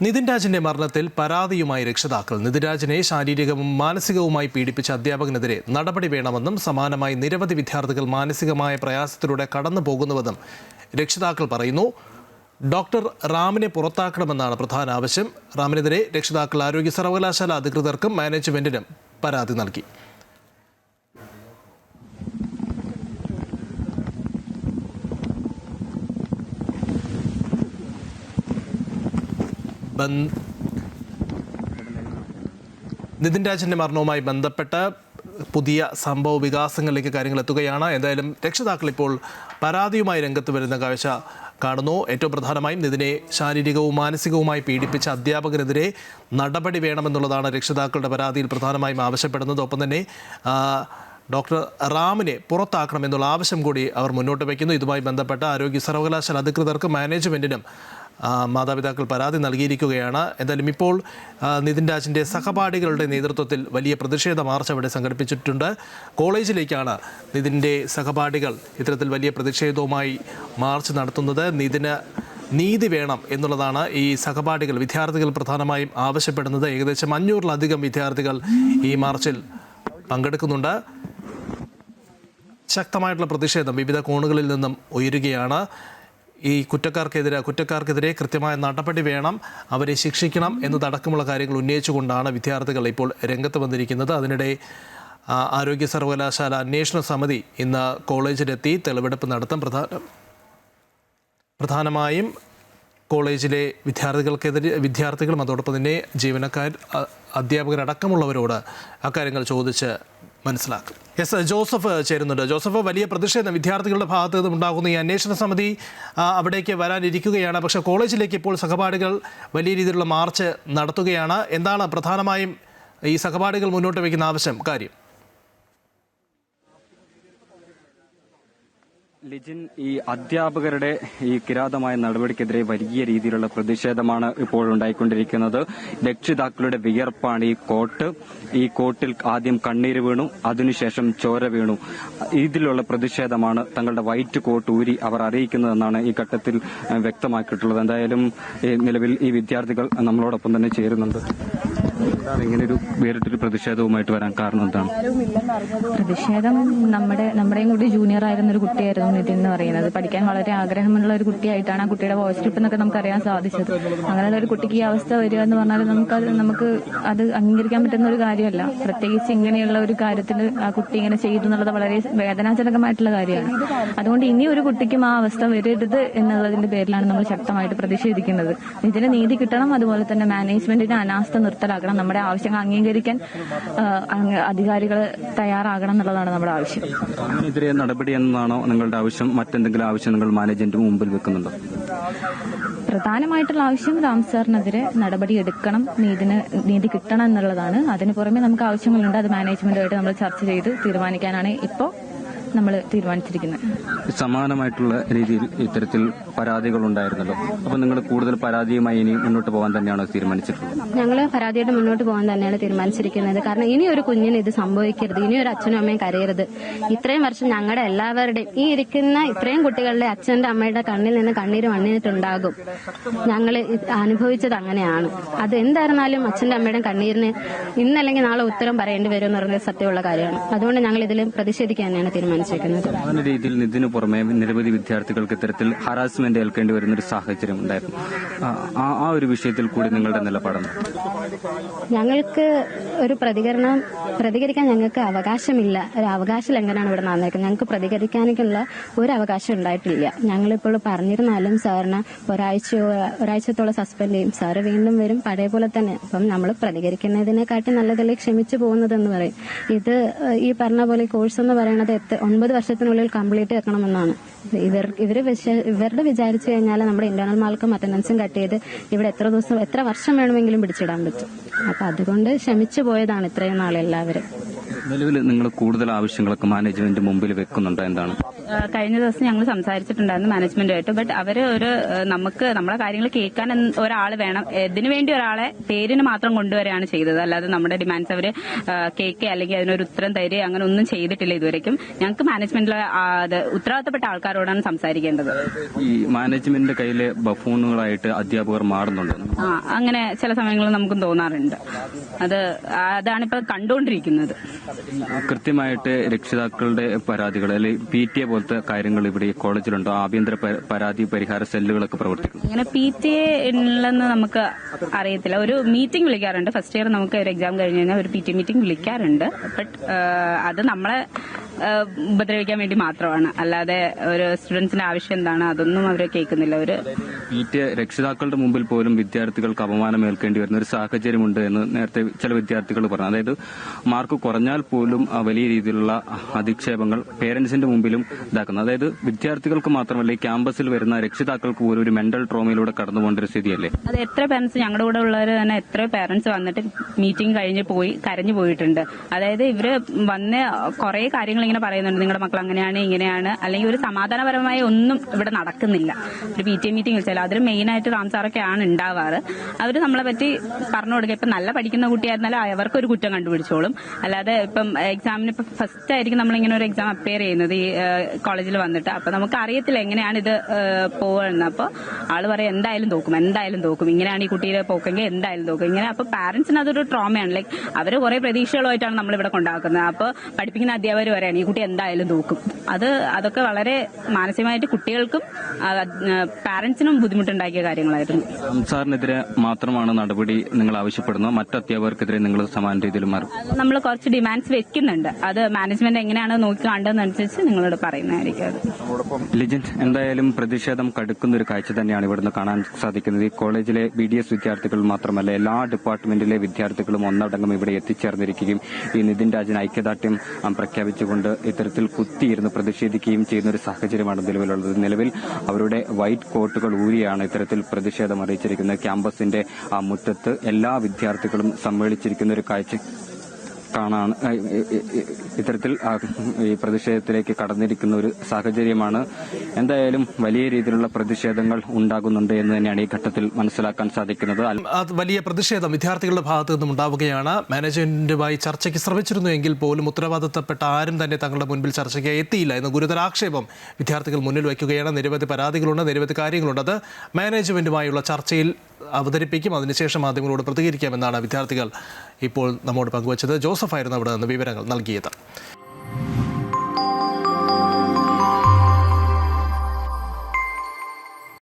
നിതിൻ രാജിന്റെ മരണത്തിൽ പരാതിയുമായി രക്ഷിതാക്കൾ. നിതിൻ രാജിനെ ശാരീരികവും മാനസികവുമായി പീഡിപ്പിച്ച അധ്യാപകനെതിരെ നടപടി വേണമെന്നും സമാനമായി നിരവധി വിദ്യാർത്ഥികൾ മാനസികമായ പ്രയാസത്തിലൂടെ കടന്നു പോകുന്നുവെന്നും രക്ഷിതാക്കൾ പറയുന്നു. ഡോക്ടർ റാമിനെ പുറത്താക്കണമെന്നാണ് പ്രധാന ആവശ്യം. റാമിനെതിരെ രക്ഷിതാക്കൾ ആരോഗ്യ സർവകലാശാല അധികൃതർക്കും മാനേജ്മെന്റിനും പരാതി നൽകി. നിതിൻ രാജിന്റെ മരണവുമായി ബന്ധപ്പെട്ട പുതിയ സംഭവ വികാസങ്ങളിലേക്ക് കാര്യങ്ങൾ എത്തുകയാണ്. എന്തായാലും രക്ഷിതാക്കൾ ഇപ്പോൾ പരാതിയുമായി രംഗത്ത് വരുന്ന കാഴ്ച കാണുന്നു. ഏറ്റവും പ്രധാനമായും നിതിനെ ശാരീരികവും മാനസികവുമായി പീഡിപ്പിച്ച അധ്യാപകനെതിരെ നടപടി വേണമെന്നുള്ളതാണ് രക്ഷിതാക്കളുടെ പരാതിയിൽ പ്രധാനമായും ആവശ്യപ്പെടുന്നത്. ഒപ്പം തന്നെ ഡോക്ടർ റാമിനെ പുറത്താക്കണമെന്നുള്ള ആവശ്യം കൂടി അവർ മുന്നോട്ട് വയ്ക്കുന്നു. ഇതുമായി ബന്ധപ്പെട്ട ആരോഗ്യ സർവകലാശാല അധികൃതർക്കും മാനേജ്മെന്റിനും മാതാപിതാക്കൾ പരാതി നൽകിയിരിക്കുകയാണ്. എന്തായാലും ഇപ്പോൾ നിതിൻ രാജിൻ്റെ സഹപാഠികളുടെ നേതൃത്വത്തിൽ വലിയ പ്രതിഷേധ മാർച്ച് അവിടെ സംഘടിപ്പിച്ചിട്ടുണ്ട്. കോളേജിലേക്കാണ് നിതിൻ്റെ സഹപാഠികൾ ഇത്തരത്തിൽ വലിയ പ്രതിഷേധവുമായി മാർച്ച് നടത്തുന്നത്. നിതിന് നീതി വേണം എന്നുള്ളതാണ് ഈ സഹപാഠികൾ വിദ്യാർത്ഥികൾ പ്രധാനമായും ആവശ്യപ്പെടുന്നത്. ഏകദേശം 500-ലധികം വിദ്യാർത്ഥികൾ ഈ മാർച്ചിൽ പങ്കെടുക്കുന്നുണ്ട്. ശക്തമായിട്ടുള്ള പ്രതിഷേധം വിവിധ കോണുകളിൽ നിന്നും ഉയരുകയാണ്. ഈ കുറ്റക്കാർക്കെതിരെ കൃത്യമായ നടപടി വേണം, അവരെ ശിക്ഷിക്കണം എന്നതടക്കമുള്ള കാര്യങ്ങൾ ഉന്നയിച്ചുകൊണ്ടാണ് വിദ്യാർത്ഥികൾ ഇപ്പോൾ രംഗത്ത് വന്നിരിക്കുന്നത്. അതിനിടെ ആരോഗ്യ സർവകലാശാല അന്വേഷണ സമിതി ഇന്ന് കോളേജിലെത്തി തെളിവെടുപ്പ് നടത്തും. പ്രധാനമായും കോളേജിലെ വിദ്യാർത്ഥികളും അതോടൊപ്പം തന്നെ ജീവനക്കാർ, അധ്യാപകരടക്കമുള്ളവരോട് അക്കാര്യങ്ങൾ ചോദിച്ച് മനസ്സിലാക്കും. ജോസഫ് ചേരുന്നുണ്ട്. ജോസഫ്, വലിയ പ്രതിഷേധം വിദ്യാർത്ഥികളുടെ ഭാഗത്ത് നിന്നും ഉണ്ടാകുന്ന ഈ അന്വേഷണ സമിതി അവിടേക്ക് വരാനിരിക്കുകയാണ്. പക്ഷേ കോളേജിലേക്ക് ഇപ്പോൾ സഹപാഠികൾ വലിയ രീതിയിലുള്ള മാർച്ച് നടത്തുകയാണ്. എന്താണ് പ്രധാനമായും ഈ സഹപാഠികൾ മുന്നോട്ട് വയ്ക്കുന്ന കാര്യം? ലിജിൻ, ഈ അധ്യാപകരുടെ ഈ കിരാതമായ നടപടിക്കെതിരെ വലിയ രീതിയിലുള്ള പ്രതിഷേധമാണ് ഇപ്പോൾ ഉണ്ടായിക്കൊണ്ടിരിക്കുന്നത്. രക്ഷിതാക്കളുടെ വിയർപ്പാണ് ഈ കോട്ടിൽ ആദ്യം കണ്ണീര് വീണു, അതിനുശേഷം ചോര വീണു. ഇതിലുള്ള പ്രതിഷേധമാണ് തങ്ങളുടെ വൈറ്റ് കോട്ട് ഊരി അവർ അറിയിക്കുന്നതെന്നാണ് ഈ ഘട്ടത്തിൽ വ്യക്തമാക്കിയിട്ടുള്ളത്. എന്തായാലും നിലവിൽ ഈ വിദ്യാർത്ഥികൾ നമ്മളോടൊപ്പം തന്നെ ചേരുന്നുണ്ട്. എന്താണ് ഇങ്ങനെ ഒരു വേറിട്ടൊരു പ്രതിഷേധവുമായിട്ട് വരാൻ കാരണം എന്താണ്? പ്രതിഷേധം നമ്മുടെയും കൂടി ജൂനിയർ ആയിരുന്ന ഒരു കുട്ടിയായിരുന്നു നിതിൻ എന്ന് പറയുന്നത്. പഠിക്കാൻ വളരെ ആഗ്രഹമുള്ള ഒരു കുട്ടിയായിട്ടാണ് ആ കുട്ടിയുടെ വോയിസ് ക്ലിപ്പ് എന്നൊക്കെ നമുക്ക് അറിയാൻ സാധിച്ചത്. അങ്ങനെയുള്ള ഒരു കുട്ടിക്ക് ഈ അവസ്ഥ വരിക എന്ന് പറഞ്ഞാൽ നമുക്ക് അത് അംഗീകരിക്കാൻ പറ്റുന്ന ഒരു കാര്യമല്ല. പ്രത്യേകിച്ച് ഇങ്ങനെയുള്ള ഒരു കാര്യത്തിന് ആ കുട്ടി ഇങ്ങനെ ചെയ്തു എന്നുള്ളത് വളരെ വേദനാജനകമായിട്ടുള്ള കാര്യമാണ്. അതുകൊണ്ട് ഇനി ഒരു കുട്ടിക്കും ആ അവസ്ഥ വരരുത് എന്നുള്ളതിന്റെ പേരിലാണ് നമ്മൾ ശക്തമായിട്ട് പ്രതിഷേധിക്കുന്നത്. ഇതിന് നീതി കിട്ടണം, അതുപോലെ തന്നെ മാനേജ്മെന്റിന് അനാസ്ഥ നിർത്തലാക്കണം, നമ്മുടെ ആവശ്യങ്ങൾ അംഗീകരിക്കാൻ അധികാരികൾ തയ്യാറാകണം എന്നുള്ളതാണ് നമ്മുടെ ആവശ്യം. ഇതിനെതിരെ നടപടി എന്നാണോ നിങ്ങളുടെ ആവശ്യം? മറ്റെന്തെങ്കിലും ആവശ്യം നിങ്ങൾ മാനേജ്മെന്റിന് മുമ്പിൽ വെക്കുന്നുണ്ടോ? പ്രധാനമായിട്ടുള്ള ആവശ്യം രാം സാറിനെതിരെ നടപടി എടുക്കണം, നീതി കിട്ടണം എന്നുള്ളതാണ്. അതിന് പുറമെ നമുക്ക് ആവശ്യങ്ങളുണ്ട്. അത് മാനേജ്മെന്റുമായിട്ട് നമ്മൾ ചർച്ച ചെയ്ത് തീരുമാനിക്കാനാണ് ഇപ്പോൾ നമ്മൾ തീരുമാനിച്ചിരിക്കുന്നത്. സമാനമായിട്ടുള്ള രീതിയിൽ ഇത്തരത്തിൽ പരാതികൾ ഉണ്ടായിരുന്നല്ലോ. അപ്പോൾ നിങ്ങൾ കൂടുതൽ പരാതിയുമായി ഇനി മുന്നോട്ട് പോകാൻ തന്നെയാണോ തീരുമാനിച്ചിട്ടുള്ളത്? ഞങ്ങൾ പരാതിയായിട്ട് മുന്നോട്ട് പോകാൻ തന്നെയാണ് തീരുമാനിച്ചിരിക്കുന്നത്. കാരണം ഇനി ഒരു കുഞ്ഞിന് ഇത് സംഭവിക്കരുത്, ഇനി ഒരു അച്ഛനും അമ്മയും കരയരുത്. ഇത്രയും വർഷം ഞങ്ങളുടെ എല്ലാവരുടെയും ഈ ഇരിക്കുന്ന ഇത്രയും കുട്ടികളുടെ അച്ഛന്റെ അമ്മയുടെ കണ്ണിൽ നിന്ന് കണ്ണീര് വന്നിട്ടുണ്ടാകും. ഞങ്ങൾ അനുഭവിച്ചത് അങ്ങനെയാണ്. അത് എന്തായിരുന്നാലും അച്ഛന്റെ അമ്മയുടെ കണ്ണീരിന് ഇന്നല്ലെങ്കിൽ നാളെ ഉത്തരം പറയേണ്ടി വരും എന്ന് പറയുന്നത് സത്യമുള്ള കാര്യമാണ്. അതുകൊണ്ട് ഞങ്ങൾ ഇതിൽ പ്രതിഷേധിക്കാൻ തന്നെയാണ് തീരുമാനിച്ചിരിക്കുന്നത്. അങ്ങനെ രീതിയിൽ ഇതിനു പുറമെ നിരവധി വിദ്യാർത്ഥികൾക്ക് ഇത്തരത്തിൽ ഹറാസ്മെന്റ് ഏൽക്കേണ്ടി വരുന്നൊരു സാഹചര്യം ഉണ്ടായിരുന്നു. ആ ഒരു വിഷയത്തിൽ കൂടി നിങ്ങളുടെ നിലപാടാണ്? ഞങ്ങൾക്ക് ഒരു പ്രതികരിക്കാൻ ഞങ്ങൾക്ക് അവകാശമില്ല. ഒരു അവകാശ ലംഘനമാണ് ഇവിടെ നടന്നിരിക്കുന്നത്. ഞങ്ങൾക്ക് പ്രതികരിക്കാനുള്ള ഒരു അവകാശം ഉണ്ടായിട്ടില്ല. ഞങ്ങളിപ്പോൾ പറഞ്ഞിരുന്നാലും സാറിന് ഒരാഴ്ചത്തോളം സസ്പെൻഡ് ചെയ്യും. സാറ് വീണ്ടും വരും പഴയ പോലെ തന്നെ. അപ്പം നമ്മൾ പ്രതികരിക്കുന്നതിനെക്കാട്ടി നല്ലതല്ലേ ക്ഷമിച്ചു പോകുന്നതെന്ന് പറയും. ഇത് ഈ പറഞ്ഞ പോലെ കോഴ്സ് എന്ന് പറയുന്നത് 9 വർഷത്തിനുള്ളിൽ കംപ്ലീറ്റ് ആക്കണമെന്നാണ്. ഇവരുടെ വിചാരിച്ചു കഴിഞ്ഞാൽ നമ്മുടെ ഇന്റേണൽ മാർക്കും അറ്റൻഡൻസും കട്ട് ചെയ്ത് ഇവിടെ എത്ര വർഷം വേണമെങ്കിലും പിടിച്ചിടാൻ പറ്റും. അപ്പൊ അതുകൊണ്ട് ക്ഷമിച്ചു പോയതാണ് ഇത്രയും നാളെല്ലാവരും. നിലവിൽ നിങ്ങൾ കൂടുതൽ ആവശ്യങ്ങളൊക്കെ മാനേജ്മെന്റ് മുമ്പിൽ വെക്കുന്നുണ്ടോ? എന്താണ്? കഴിഞ്ഞ ദിവസം ഞങ്ങൾ സംസാരിച്ചിട്ടുണ്ടായിരുന്നു മാനേജ്മെന്റുമായിട്ട്. ബട്ട് അവര് നമുക്ക് നമ്മളെ കാര്യങ്ങൾ കേൾക്കാൻ ഒരാൾ വേണം, ഇതിനു വേണ്ടി ഒരാളെ പേരിന് മാത്രം കൊണ്ടുവരികയാണ് ചെയ്തത്. അല്ലാതെ നമ്മുടെ ഡിമാൻഡ്സ് അവര് കേൾക്കുക അല്ലെങ്കിൽ അതിനൊരു ഉത്തരം തരിക അങ്ങനെ ഒന്നും ചെയ്തിട്ടില്ല ഇതുവരെയ്ക്കും. ഞങ്ങൾക്ക് മാനേജ്മെന്റിലെ ഉത്തരവാദിത്തപ്പെട്ട ആൾക്കാരോടാണ് സംസാരിക്കേണ്ടത്. ഈ മാനേജ്മെന്റിന്റെ കയ്യിലെ ബഫൂണുകളായിട്ട് അധ്യാപകർ മാറുന്നുണ്ടോ? അങ്ങനെ ചില സമയങ്ങളിൽ നമുക്കും തോന്നാറുണ്ട്. അതാണിപ്പോ കണ്ടുകൊണ്ടിരിക്കുന്നത്. കൃത്യമായിട്ട് രക്ഷിതാക്കളുടെ പരാതികൾ അല്ലെങ്കിൽ PTA പോലത്തെ കാര്യങ്ങൾ ഇവിടെ ഈ കോളേജിലുണ്ടോ? ആഭ്യന്തര പരാതി പരിഹാര സെല്ലുകളൊക്കെ പ്രവർത്തിക്കുന്നു. അങ്ങനെ PTA ഉള്ളെന്ന് നമുക്ക് അറിയത്തില്ല. ഒരു മീറ്റിംഗ് വിളിക്കാറുണ്ട്. ഫസ്റ്റ് ഇയർ നമുക്ക് ഒരു എക്സാം കഴിഞ്ഞ് കഴിഞ്ഞാൽ ഒരു PTA മീറ്റിംഗ് വിളിക്കാറുണ്ട്. ബട്ട് അത് നമ്മളെ ഉപദ്രവിക്കാൻ വേണ്ടി മാത്രമാണ്. അല്ലാതെ ഒരു സ്റ്റുഡൻസിന്റെ ആവശ്യം എന്താണ് അതൊന്നും അവർ കേൾക്കുന്നില്ല. ഒരു PTA രക്ഷിതാക്കളുടെ മുമ്പിൽ പോലും വിദ്യാർത്ഥികൾക്ക് അപമാനം ഏൽക്കേണ്ടി വരുന്ന ഒരു സാഹചര്യമുണ്ട് എന്ന് നേരത്തെ ചില വിദ്യാർത്ഥികൾ പറഞ്ഞു. അതായത് മാർക്ക് കുറഞ്ഞാൽ പോലും വലിയ രീതിയിലുള്ള അധിക്ഷേപങ്ങൾ പേരന്റ്സിന്റെ മുമ്പിലും ഇതാക്കുന്നു. അതായത് വിദ്യാർത്ഥികൾക്ക് മാത്രമല്ല ഈ ക്യാമ്പസിൽ വരുന്ന രക്ഷിതാക്കൾക്ക് പോലും ഒരു മെന്റൽ ട്രോമയിലൂടെ കടന്നുപോകേണ്ട ഒരു സ്ഥിതിയല്ലേ? അത് എത്ര പേരന്റ്സ് ഞങ്ങളുടെ കൂടെ ഉള്ളവർ തന്നെ എത്ര പേരന്റ്സ് വന്നിട്ട് മീറ്റിംഗ് കഴിഞ്ഞ് കരഞ്ഞു പോയിട്ടുണ്ട്. അതായത് ഇവര് വന്ന് കുറെ കാര്യങ്ങൾ ഇങ്ങനെ പറയുന്നുണ്ട്, നിങ്ങളുടെ മക്കൾ അങ്ങനെയാണ് ഇങ്ങനെയാണ്, അല്ലെങ്കിൽ ഒരു സമാധാനപരമായ ഒന്നും ഇവിടെ നടക്കുന്നില്ല. ഒരു PTA മീറ്റിംഗ് വിളിച്ചാൽ അതിൽ മെയിനായിട്ട് റാംസാറൊക്കെയാണ് ഉണ്ടാവാറ്. അവർ നമ്മളെ പറ്റി പറഞ്ഞു കൊടുക്കുക. ഇപ്പം നല്ല പഠിക്കുന്ന കുട്ടിയായിരുന്നാലും അവർക്കൊരു കുറ്റം കണ്ടുപിടിച്ചോളും. അല്ലാതെ ഇപ്പം എക്സാമിന് ഇപ്പം ഫസ്റ്റ് ആയിരിക്കും നമ്മളിങ്ങനെ ഒരു എക്സാം അപ്പിയർ ചെയ്യുന്നത് ഈ കോളേജിൽ വന്നിട്ട്. അപ്പൊ നമുക്ക് അറിയത്തില്ല എങ്ങനെയാണ് ഇത് പോവുന്നത്. അപ്പോൾ ആള് പറയും എന്തായാലും തോക്കും, ഇങ്ങനെയാണ് ഈ കുട്ടിയുടെ പോക്കെങ്കിൽ എന്തായാലും തോക്കും. ഇങ്ങനെ അപ്പൊ പാരന്റ്സിന് അതൊരു ട്രോമയാണ്. ലൈക്ക് അവര് കുറെ പ്രതീക്ഷകളുമായിട്ടാണ് നമ്മളിവിടെ കൊണ്ടാക്കുന്നത്. അപ്പോൾ പഠിപ്പിക്കുന്ന അധ്യാപകർ പറയാണ് ഈ കുട്ടി എന്തായാലും തോക്കും. അതൊക്കെ വളരെ മാനസികമായിട്ട് കുട്ടികൾക്കും പാരന്റ്സിനും ബുദ്ധിമുട്ടുണ്ടാക്കിയ കാര്യങ്ങളായിരുന്നു. സാറിനെതിരെ മാത്രമാണ് നടപടി നിങ്ങൾ ആവശ്യപ്പെടുന്നത്? മറ്റ് അധ്യാപകർക്കെതിരെ നിങ്ങൾ സമാന രീതിയിൽ മാറും? നമ്മൾ കുറച്ച് ഡിമാൻഡ്സ് വെക്കുന്നുണ്ട്. അത് മാനേജ്മെന്റ് എങ്ങനെയാണ് നോക്കി കണ്ടതെന്നനുസരിച്ച് നിങ്ങളോട് പറയുന്നതായിരിക്കും. അത് ലിജിൻ, എന്തായാലും പ്രതിഷേധം കടുക്കുന്ന ഒരു കാഴ്ച തന്നെയാണ് ഇവിടുന്ന് കാണാൻ സാധിക്കുന്നത്. ഈ കോളേജിലെ BDS വിദ്യാർത്ഥികൾ മാത്രമല്ല എല്ലാ ഡിപ്പാർട്ട്മെന്റിലെ വിദ്യാർത്ഥികളും ഒന്നടങ്കം ഇവിടെ എത്തിച്ചേർന്നിരിക്കുകയും ഈ നിതിൻ രാജിന് ഐക്യദാർഢ്യം പ്രഖ്യാപിച്ചുകൊണ്ട് ഇത്തരത്തിൽ കുത്തിയിരുന്ന് പ്രതിഷേധിക്കുകയും ചെയ്യുന്ന ഒരു സാഹചര്യമാണ് നിലവിലുള്ളത്. നിലവിൽ അവരുടെ വൈറ്റ് കോട്ടുകൾ ഊരിയാണ് ഇത്തരത്തിൽ പ്രതിഷേധം അറിയിച്ചിരിക്കുന്നത്. ക്യാമ്പസിന്റെ മുറ്റത്ത് എല്ലാ വിദ്യാർത്ഥികളും സമ്മേളിച്ചിരിക്കുന്ന ഒരു കാഴ്ച കാണാൻ ഇത്തരത്തിൽ ഈ പ്രതിഷേധത്തിലേക്ക് കടന്നിരിക്കുന്ന ഒരു സാഹചര്യമാണ്. എന്തായാലും വലിയ രീതിയിലുള്ള പ്രതിഷേധങ്ങൾ ഉണ്ടാകുന്നുണ്ട് എന്ന് തന്നെയാണ് ഈ ഘട്ടത്തിൽ മനസ്സിലാക്കാൻ സാധിക്കുന്നത്. വലിയ പ്രതിഷേധം വിദ്യാർത്ഥികളുടെ ഭാഗത്തു നിന്നും ഉണ്ടാവുകയാണ്. മാനേജ്മെന്റുമായി ചർച്ചയ്ക്ക് ശ്രമിച്ചിരുന്നു എങ്കിൽ പോലും ഉത്തരവാദിത്തപ്പെട്ട ആരും തന്നെ തങ്ങളുടെ മുൻപിൽ ചർച്ചയ്ക്ക് എത്തിയില്ല എന്ന ഗുരുതരാക്ഷേപം വിദ്യാർത്ഥികൾ മുന്നിൽ വയ്ക്കുകയാണ്. നിരവധി പരാതികളുണ്ട്, നിരവധി കാര്യങ്ങളുണ്ട്. അത് മാനേജ്മെന്റുമായുള്ള ചർച്ചയിൽ അവതരിപ്പിക്കും, അതിനുശേഷം മാധ്യമങ്ങളോട് പ്രതികരിക്കാമെന്നാണ് വിദ്യാർത്ഥികൾ ഇപ്പോൾ നമ്മോട് പങ്കുവച്ചത്. ജോസഫ് ആയിരുന്നു അവിടെ നിന്ന് വിവരങ്ങൾ നൽകിയത്.